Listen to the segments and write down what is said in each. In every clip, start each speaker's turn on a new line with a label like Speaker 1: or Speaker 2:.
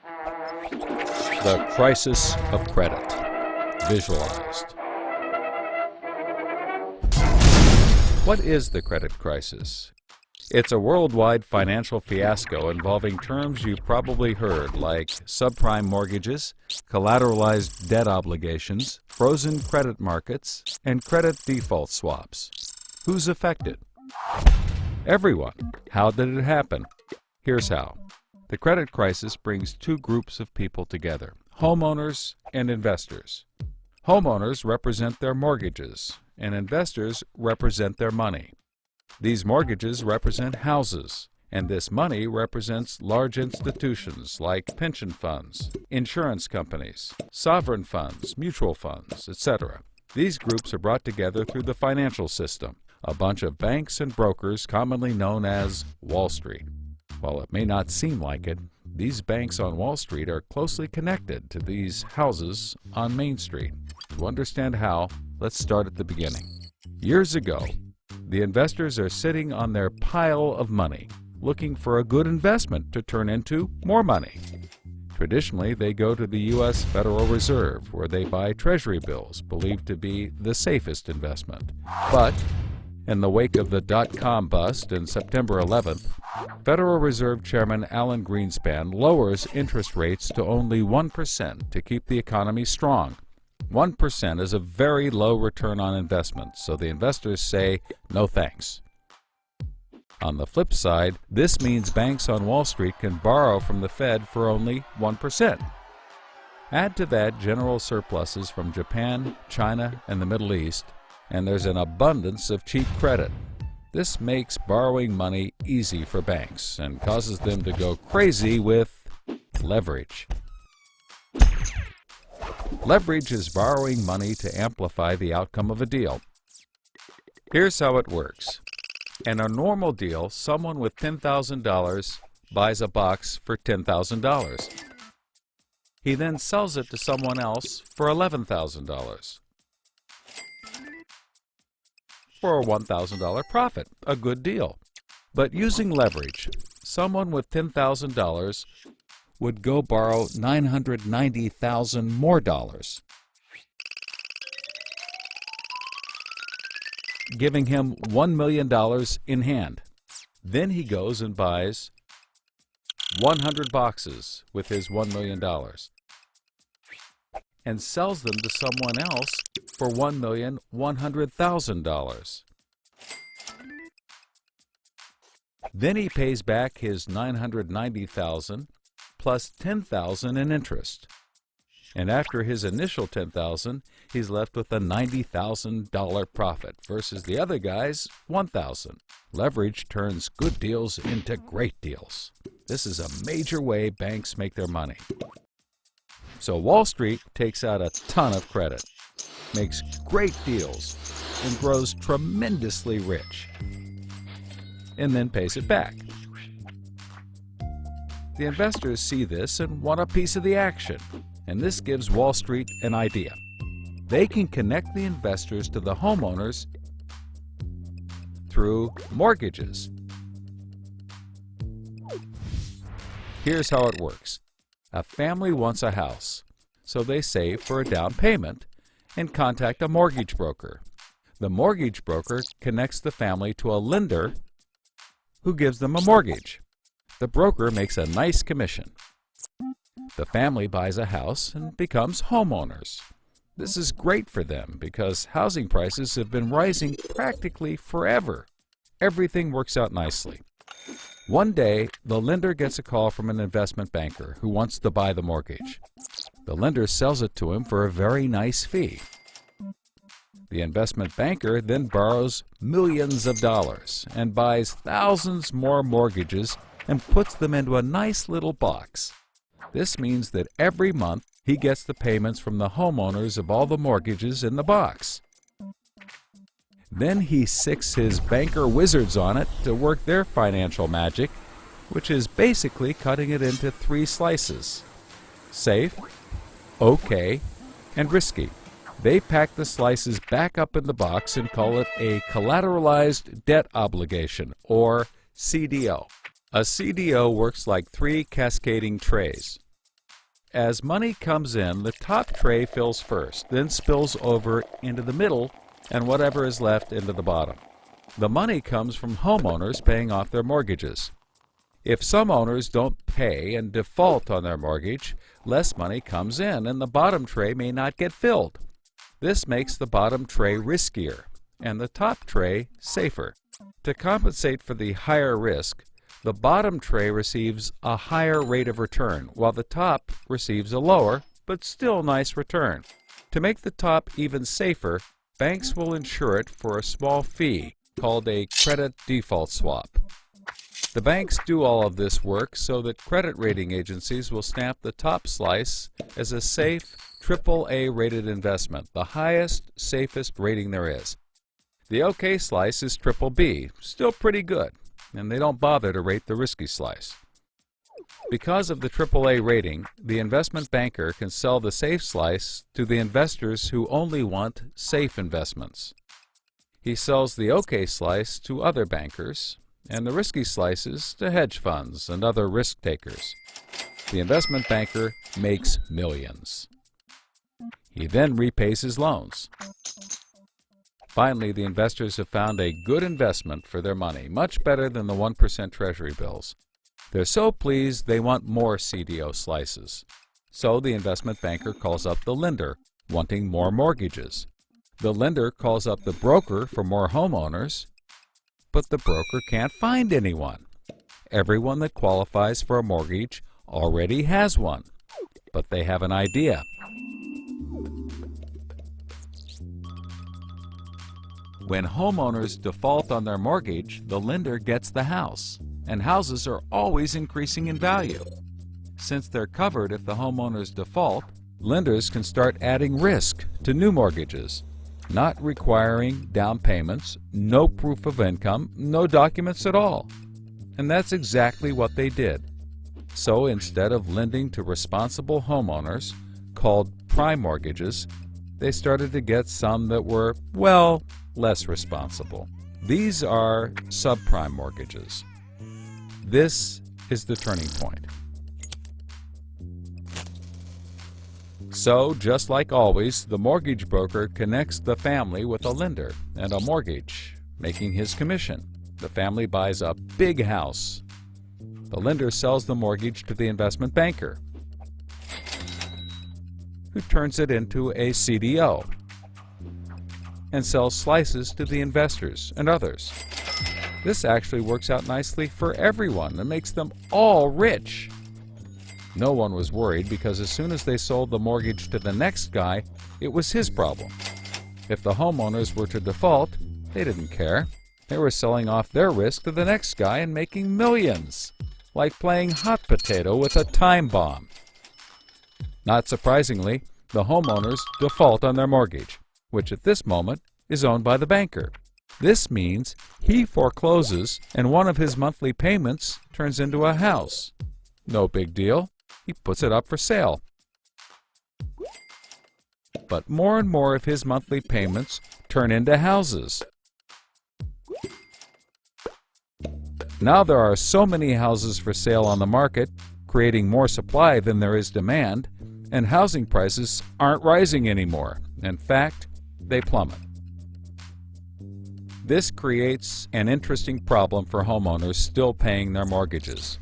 Speaker 1: The crisis of credit, visualized. What is the credit crisis? It's a worldwide financial fiasco involving terms you've probably heard like subprime mortgages, collateralized debt obligations, frozen credit markets, and credit default swaps. Who's affected? Everyone. How did it happen? Here's how. The credit crisis brings two groups of people together, homeowners and investors. Homeowners represent their mortgages, and investors represent their money. These mortgages represent houses, and this money represents large institutions like pension funds, insurance companies, sovereign funds, mutual funds, etc. These groups are brought together through the financial system, a bunch of banks and brokers commonly known as Wall Street. While it may not seem like it, these banks on Wall Street are closely connected to these houses on Main Street. To understand how, let's start at the beginning. Years ago, the investors are sitting on their pile of money, looking for a good investment to turn into more money. Traditionally, they go to the U.S. Federal Reserve, where they buy Treasury bills, believed to be the safest investment. But in the wake of the dot-com bust in September 11th, Federal Reserve Chairman Alan Greenspan lowers interest rates to only 1% to keep the economy strong. 1% is a very low return on investment, so the investors say, no thanks. On the flip side, this means banks on Wall Street can borrow from the Fed for only 1%. Add to that general surpluses from Japan, China, and the Middle East, and there's an abundance of cheap credit. This makes borrowing money easy for banks and causes them to go crazy with leverage. Leverage is borrowing money to amplify the outcome of a deal. Here's how it works. In a normal deal, someone with $10,000 buys a box for $10,000. He then sells it to someone else for $11,000. For a $1,000 profit, a good deal. But using leverage, someone with $10,000 would go borrow $990,000 more dollars, giving him $1 million in hand. Then he goes and buys 100 boxes with his $1 million and sells them to someone else for $1,100,000. Then he pays back his $990,000 plus $10,000 in interest. And after his initial $10,000, he's left with a $90,000 profit versus the other guy's $1,000. Leverage turns good deals into great deals. This is a major way banks make their money. So Wall Street takes out a ton of credit, makes great deals, and grows tremendously rich, and then pays it back. The investors see this and want a piece of the action, and this gives Wall Street an idea. They can connect the investors to the homeowners through mortgages. Here's how it works. A family wants a house, so they save for a down payment and contact a mortgage broker. The mortgage broker connects the family to a lender who gives them a mortgage. The broker makes a nice commission. The family buys a house and becomes homeowners. This is great for them because housing prices have been rising practically forever. Everything works out nicely. One day, the lender gets a call from an investment banker who wants to buy the mortgage. The lender sells it to him for a very nice fee. The investment banker then borrows millions of dollars and buys thousands more mortgages and puts them into a nice little box. This means that every month he gets the payments from the homeowners of all the mortgages in the box. Then he sicks his banker wizards on it to work their financial magic, which is basically cutting it into 3 slices: safe, okay, and risky. They pack the slices back up in the box and call it a collateralized debt obligation, or CDO. A CDO works like 3 cascading trays. as money comes in, the top tray fills first, then spills over into the middle, and whatever is left into the bottom. The money comes from homeowners paying off their mortgages. If some owners don't pay and default on their mortgage, less money comes in and the bottom tray may not get filled. This makes the bottom tray riskier and the top tray safer. To compensate for the higher risk, the bottom tray receives a higher rate of return, while the top receives a lower, but still nice return. To make the top even safer, banks will insure it for a small fee called a credit default swap. The banks do all of this work so that credit rating agencies will stamp the top slice as a safe, AAA rated investment, the highest, safest rating there is. The OK slice is BBB, still pretty good, and they don't bother to rate the risky slice. Because of the AAA rating, the investment banker can sell the safe slice to the investors who only want safe investments. He sells the OK slice to other bankers, and the risky slices to hedge funds and other risk takers. The investment banker makes millions. He then repays his loans. Finally, the investors have found a good investment for their money, much better than the 1% Treasury bills. They're so pleased they want more CDO slices. So the investment banker calls up the lender, wanting more mortgages. The lender calls up the broker for more homeowners, but the broker can't find anyone. Everyone that qualifies for a mortgage already has one, but they have an idea. When homeowners default on their mortgage, the lender gets the house, and houses are always increasing in value. Since they're covered if the homeowners default, lenders can start adding risk to new mortgages, not requiring down payments, no proof of income, no documents at all. And that's exactly what they did. So instead of lending to responsible homeowners, called prime mortgages, they started to get some that were, well, less responsible. These are subprime mortgages. This is the turning point. So, just like always, the mortgage broker connects the family with a lender and a mortgage, making his commission. The family buys a big house. The lender sells the mortgage to the investment banker, who turns it into a CDO and sells slices to the investors and others. This actually works out nicely for everyone and makes them all rich. No one was worried because as soon as they sold the mortgage to the next guy, it was his problem. If the homeowners were to default, they didn't care. They were selling off their risk to the next guy and making millions, like playing hot potato with a time bomb. Not surprisingly, the homeowners default on their mortgage, which at this moment is owned by the banker. This means he forecloses and one of his monthly payments turns into a house. No big deal. He puts it up for sale. But more and more of his monthly payments turn into houses. Now there are so many houses for sale on the market, creating more supply than there is demand, and housing prices aren't rising anymore. In fact, they plummet. This creates an interesting problem for homeowners still paying their mortgages.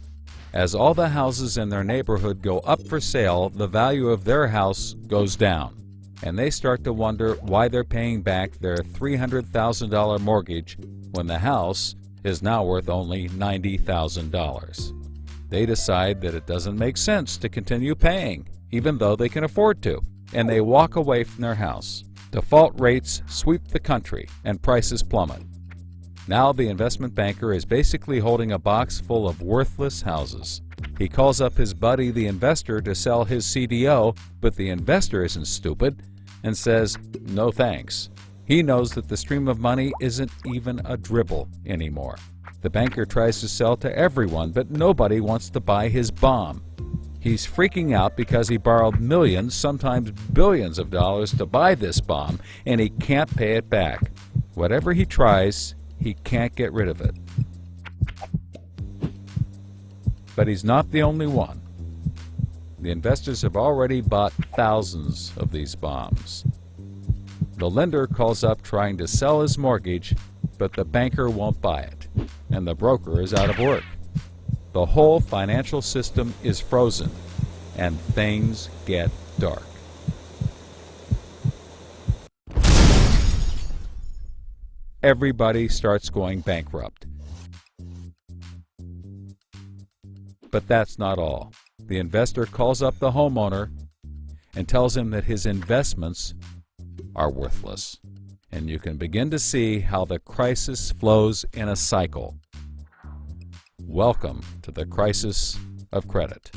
Speaker 1: As all the houses in their neighborhood go up for sale, the value of their house goes down, and they start to wonder why they're paying back their $300,000 mortgage when the house is now worth only $90,000. They decide that it doesn't make sense to continue paying, even though they can afford to, and they walk away from their house. Default rates sweep the country and prices plummet. Now the investment banker is basically holding a box full of worthless houses. He calls up his buddy the investor to sell his CDO, but the investor isn't stupid and says, no thanks. He knows that the stream of money isn't even a dribble anymore. The banker tries to sell to everyone, but nobody wants to buy his bomb. He's freaking out because he borrowed millions, sometimes billions of dollars to buy this bomb, and he can't pay it back. Whatever he tries, he can't get rid of it. But he's not the only one. The investors have already bought thousands of these bombs. The lender calls up trying to sell his mortgage, but the banker won't buy it, and the broker is out of work. The whole financial system is frozen, and things get dark. Everybody starts going bankrupt. But that's not all. The investor calls up the homeowner and tells him that his investments are worthless. And you can begin to see how the crisis flows in a cycle. Welcome to the crisis of credit.